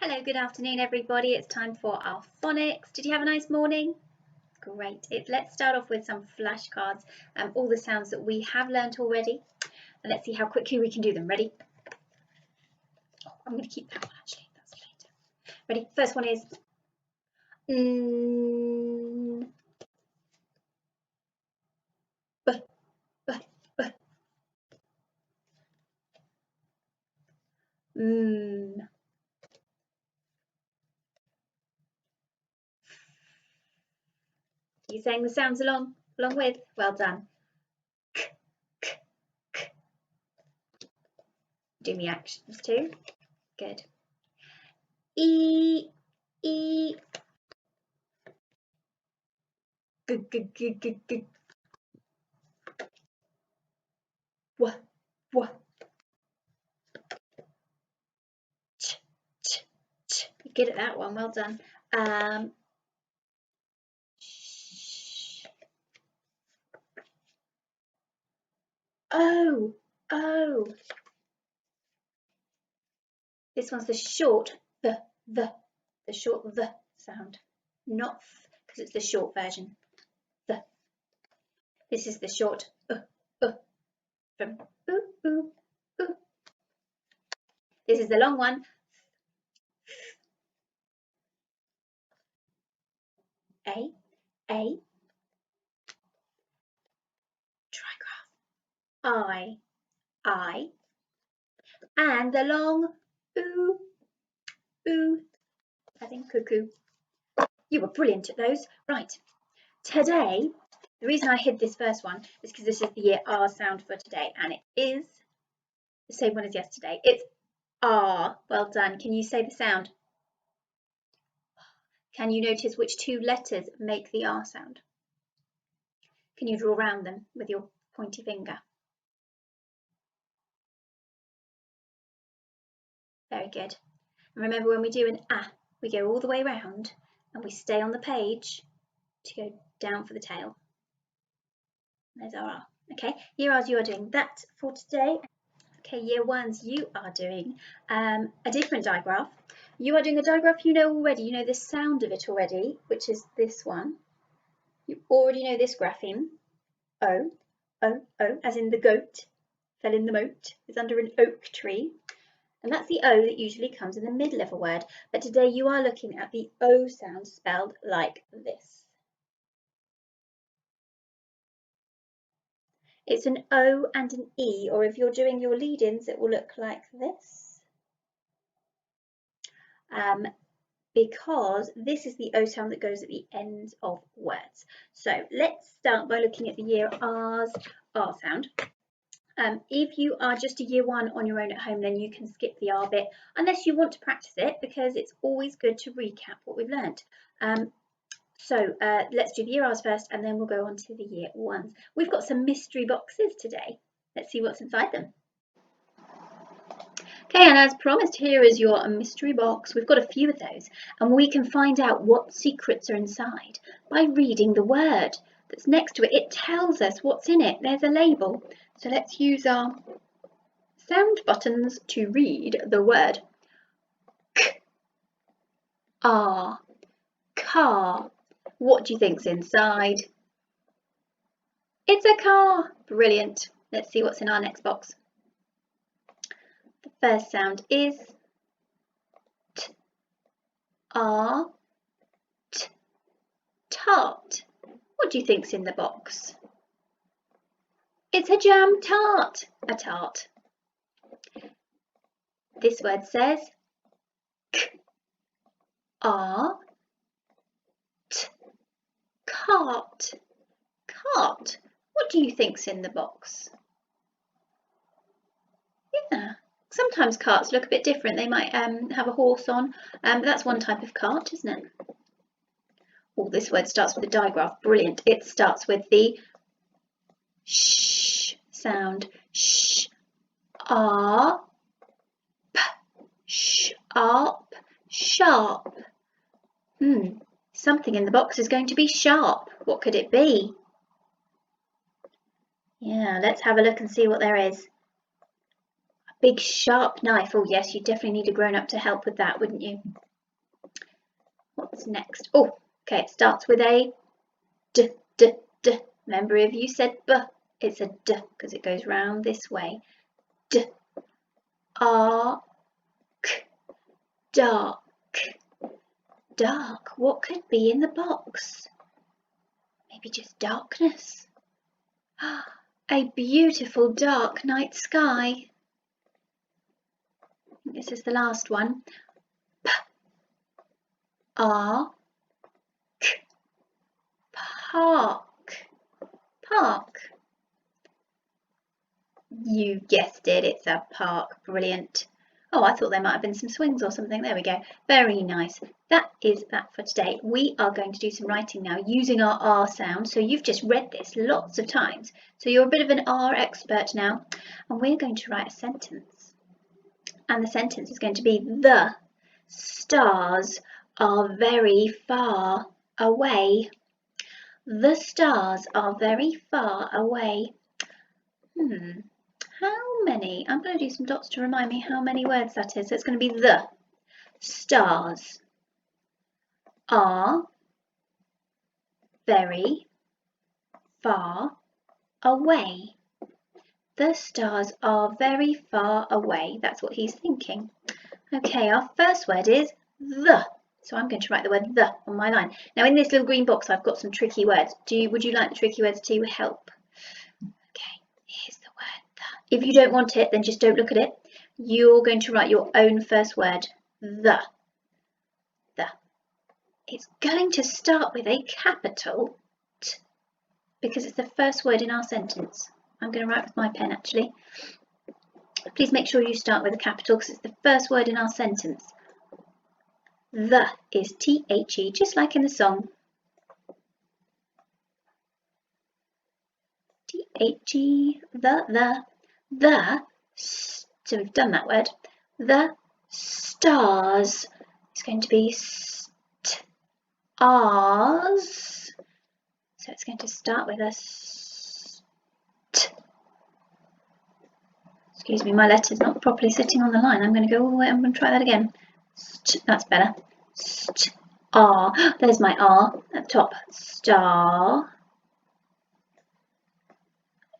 Hello, good afternoon everybody. It's time for our phonics. Did you have a nice morning? Great. Let's start off with some flashcards, all the sounds that we have learnt already. And let's see how quickly we can do them. Ready? Oh, I'm going to keep that one actually. That's later. Ready? First one is b, b, b. You saying the sounds along with? Well done. K, k, k. Do me actions too. Good. E, e. G, g, g, g, g. W, w. Ch, ch, ch. You're good at that one. Well done. Oh, oh. This one's the short the short the sound, not because it's the short version. The. This is the short from ooh ooh ooh. This is the long one. A trigraph. I, and the long ooh ooh, as in cuckoo. You were brilliant at those. Right. Today, the reason I hid this first one is because this is the year R sound for today, and it is the same one as yesterday. It's R. Well done. Can you say the sound? Can you notice which two letters make the R sound? Can you draw around them with your pointy finger? Very good. And remember, when we do an A, we go all the way around and we stay on the page to go down for the tail. There's our R. Okay, year R's, you are doing that for today. Okay, year ones, you are doing a different digraph. You are doing a digraph you know already. You know the sound of it already, which is this one. You already know this grapheme. O, O, O, as in the goat fell in the moat, is under an oak tree. And that's the O that usually comes in the middle of a word. But today you are looking at the O sound spelled like this. It's an O and an E, or if you're doing your lead-ins, it will look like this. Because this is the O sound that goes at the ends of words. So let's start by looking at the year R's R sound. If you are just a year one on your own at home, then you can skip the R bit unless you want to practice it, because it's always good to recap what we've learnt. So let's do the year R's first, and then we'll go on to the year ones. We've got some mystery boxes today. Let's see what's inside them. Okay, and as promised, here is your mystery box. We've got a few of those, and we can find out what secrets are inside by reading the word that's next to it. It tells us what's in it. There's a label. So let's use our sound buttons to read the word. K, R, car. What do you think's inside? It's a car. Brilliant. Let's see what's in our next box. The first sound is T, R, T, tart. What do you think's in the box? It's a jam tart. A tart. This word says K, R, T, cart. Cart. What do you think's in the box? Yeah. Sometimes carts look a bit different. They might have a horse on. But that's one type of cart, isn't it? Oh, this word starts with a digraph. Brilliant. It starts with the sh sound. Sh, R, p, sharp, sharp. Something in the box is going to be sharp. What could it be? Yeah, let's have a look and see what there is. A Big sharp knife. Oh yes, you definitely need a grown-up to help with that, wouldn't you? What's next? Oh, okay, it starts with a d, d, d. Remember, if you said b, it's a d because it goes round this way. D, ark, dark. Dark. What could be in the box? Maybe just darkness. A beautiful dark night sky. This is the last one. P, ark, park. Park. You guessed it, it's a park. Brilliant. Oh, I thought there might have been some swings or something. There we go. Very nice. That is that for today. We are going to do some writing now using our R sound. So you've just read this lots of times. So you're a bit of an R expert now. And we're going to write a sentence. And the sentence is going to be: the stars are very far away. The stars are very far away. How many? I'm going to do some dots to remind me how many words that is. So it's going to be: the stars are very far away. The stars are very far away. That's what he's thinking. Okay, our first word is the. So I'm going to write the word the on my line. Now in this little green box I've got some tricky words. Would you like the tricky words to help? Okay, here's the word the. If you don't want it, then just don't look at it. You're going to write your own first word, the. The. It's going to start with a capital T because it's the first word in our sentence. I'm going to write with my pen actually. Please make sure you start with a capital because it's the first word in our sentence. The is T-H-E, just like in the song. T-H-E, the. So we've done that word. The stars. It's going to be stars. So it's going to start with a st. Excuse me, my letter's not properly sitting on the line. I'm going to go all the way. I'm going to try that again. St, that's better. Star. There's my R at the top. Star.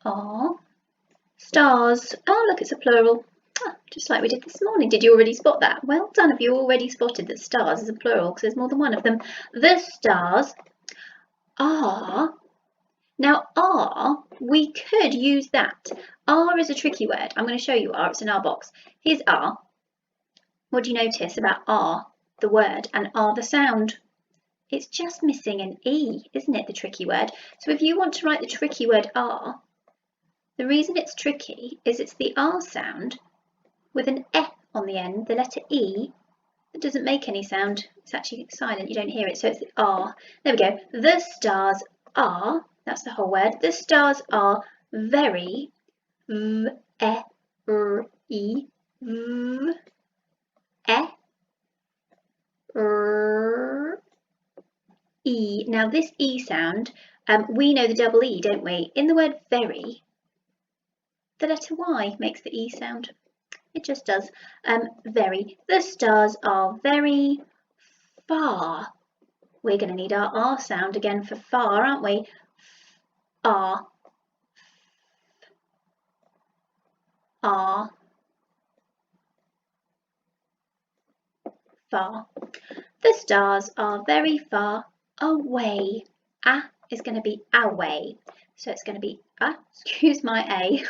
R. Stars. Oh, look, it's a plural. Ah, just like we did this morning. Did you already spot that? Well done if you already spotted that stars is a plural because there's more than one of them. The stars are. Now R, we could use that. R is a tricky word. I'm going to show you R. It's in our box. Here's R. What do you notice about R, the word, and R, the sound? It's just missing an E, isn't it, the tricky word? So if you want to write the tricky word R, the reason it's tricky is it's the R sound with an E on the end, the letter E, that doesn't make any sound. It's actually silent, you don't hear it, so it's the R. There we go. The stars are, that's the whole word, the stars are very, V, E, R, E, V, E, R, E. Now this E sound, we know the double E, don't we? In the word very, the letter Y makes the E sound. It just does. Very. The stars are very far. We're going to need our R sound again for far, aren't we? R. R. Far. The stars are very far away. A is going to be away. So it's going to be excuse my A.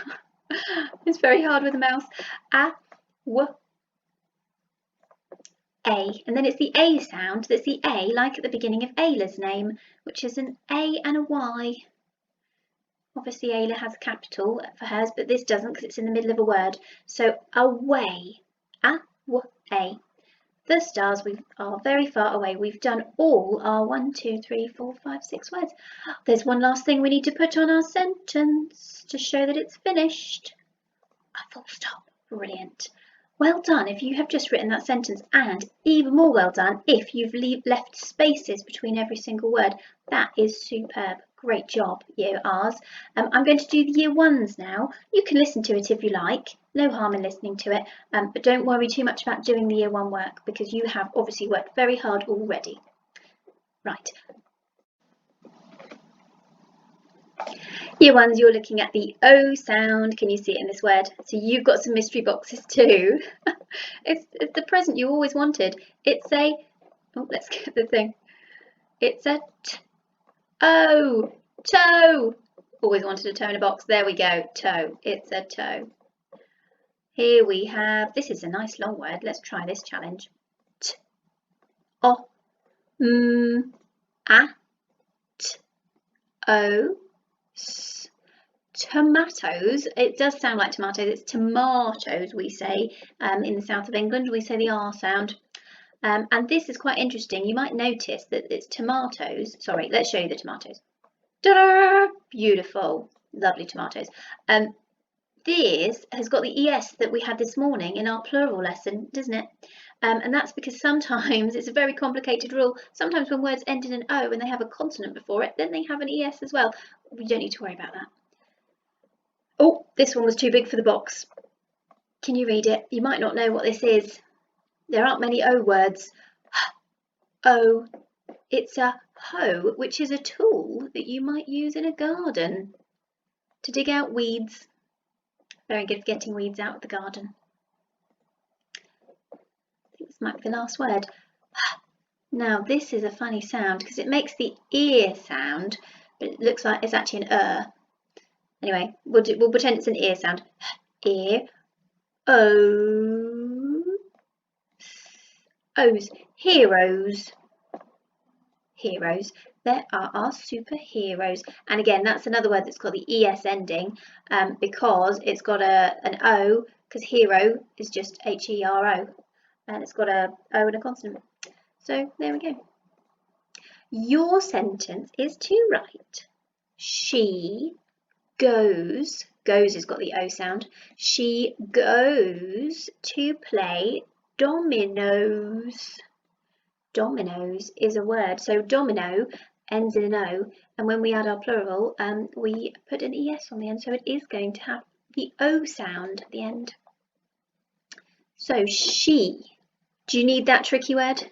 It's very hard with a mouse. A, W, A. And then it's the A sound that's the A, like at the beginning of Ayla's name, which is an A and a Y. Obviously Ayla has a capital for hers, but this doesn't because it's in the middle of a word. So away. A, W, A. The stars are very far away. We've done all our 1, 2, 3, 4, 5, 6 words. There's one last thing we need to put on our sentence to show that it's finished. A full stop. Brilliant. Well done if you have just written that sentence, and even more well done if you've left spaces between every single word. That is superb. Great job, year R's. I'm going to do the year ones now. You can listen to it if you like, no harm in listening to it, but don't worry too much about doing the year one work because you have obviously worked very hard already. Right. Year ones, you're looking at the O sound. Can you see it in this word? So you've got some mystery boxes too. It's the present you always wanted. It's a, oh, let's get the thing. It's a O, toe. Always wanted a toe in a box. There we go, toe. It's a toe. Here we have, this is a nice long word. Let's try this challenge. T, o, a, t, o, s. Tomatoes. It does sound like tomatoes. It's tomatoes we say in the south of England. We say the R sound. And this is quite interesting. You might notice that it's tomatoes. Sorry, let's show you the tomatoes. Ta-da! Beautiful, lovely tomatoes. This has got the ES that we had this morning in our plural lesson, doesn't it? And that's because sometimes, it's a very complicated rule, sometimes when words end in an O and they have a consonant before it, then they have an ES as well. We don't need to worry about that. Oh, this one was too big for the box. Can you read it? You might not know what this is. There aren't many O words. O. It's a hoe, which is a tool that you might use in a garden to dig out weeds. Very good for getting weeds out of the garden. I think this might be the last word. Now this is a funny sound because it makes the ear sound, but it looks like it's actually an Anyway, we'll pretend it's an ear sound. Ear. O. O's. Heroes. Heroes. There are our superheroes. And again, that's another word that's got the ES ending because it's got an O, because hero is just HERO. And it's got a O and a consonant. So there we go. Your sentence is to write. She goes has got the O sound. She goes to play dominoes. Dominoes is a word. So domino ends in an O, and when we add our plural, we put an ES on the end, so it is going to have the O sound at the end. So she. Do you need that tricky word?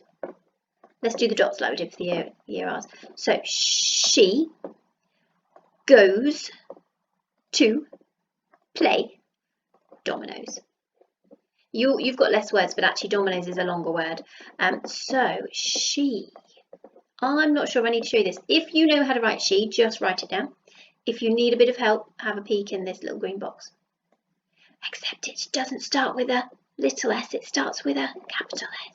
Let's do the dots like we did for the year R's. So she goes to play dominoes. You've got less words, but actually dominoes is a longer word. So she. I'm not sure if I need to show you this. If you know how to write she, just write it down. If you need a bit of help, have a peek in this little green box. Except it doesn't start with a little s, it starts with a capital S.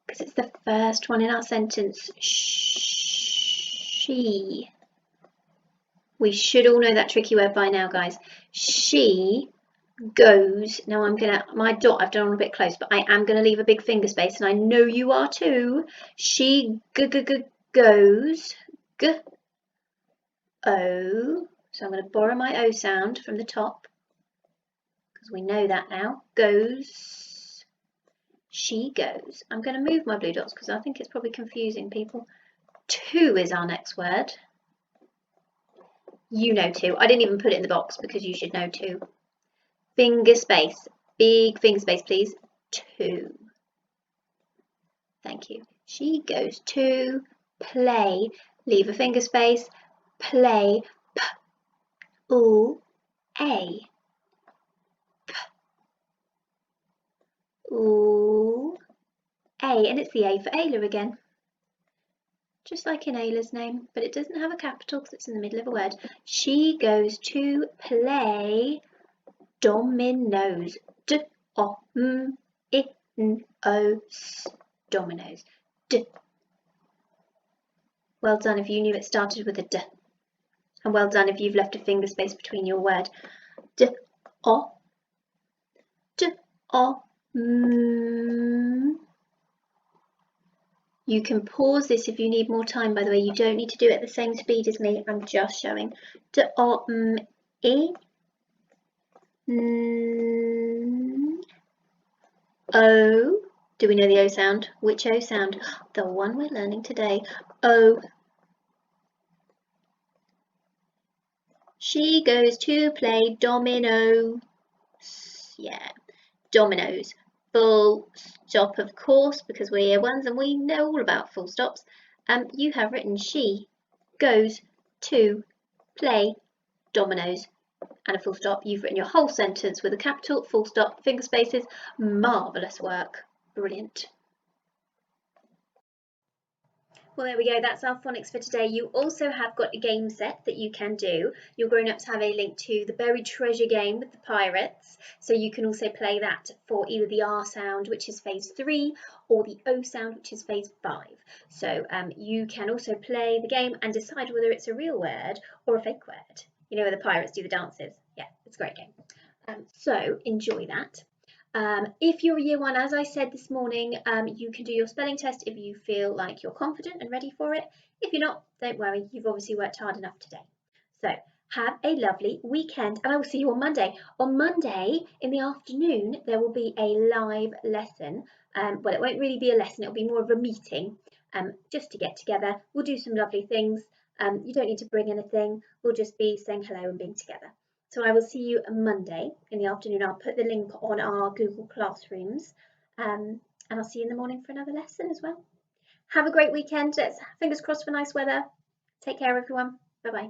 Because it's the first one in our sentence. She. We should all know that tricky word by now, guys. She goes. Now my dot I've done on a bit close, but I am going to leave a big finger space, and I know you are too. She goes. O. So I'm going to borrow my O sound from the top, because we know that now. Goes. She goes. I'm going to move my blue dots because I think it's probably confusing people. To is our next word. You know to. I didn't even put it in the box because you should know to. Finger space. Big finger space, please. To. Thank you. She goes to play. Leave a finger space. Play. P. U. A. P. U. A. And it's the A for Ayla again. Just like in Ayla's name, but it doesn't have a capital because it's in the middle of a word. She goes to play dominoes. D-O-M-I-N-O-S. Dominoes. D. Well done if you knew it started with a D. And well done if you've left a finger space between your word. D-O. D-O-M. You can pause this if you need more time, by the way. You don't need to do it at the same speed as me. I'm just showing. D-O-M-I. O. Do we know the O sound? Which O sound? The one we're learning today. O. She goes to play dominoes. Yeah, dominoes. Full stop, of course, because we're year ones and we know all about full stops. You have written she goes to play dominoes and a full stop. You've written your whole sentence with a capital, full stop, finger spaces. Marvellous work. Brilliant. Well, there we go. That's our phonics for today. You also have got a game set that you can do. Your grown-ups have a link to the Buried Treasure game with the pirates. So you can also play that for either the R sound, which is phase 3, or the O sound, which is phase 5. So you can also play the game and decide whether it's a real word or a fake word. You know where the pirates do the dances. Yeah, it's a great game. So enjoy that. If you're a year one, as I said this morning, you can do your spelling test if you feel like you're confident and ready for it. If you're not, don't worry, you've obviously worked hard enough today. So have a lovely weekend and I will see you on Monday. On Monday in the afternoon, there will be a live lesson. Well, it won't really be a lesson, it'll be more of a meeting just to get together. We'll do some lovely things. You don't need to bring anything. We'll just be saying hello and being together. So I will see you Monday in the afternoon. I'll put the link on our Google Classrooms and I'll see you in the morning for another lesson as well. Have a great weekend. Fingers crossed for nice weather. Take care, everyone. Bye-bye.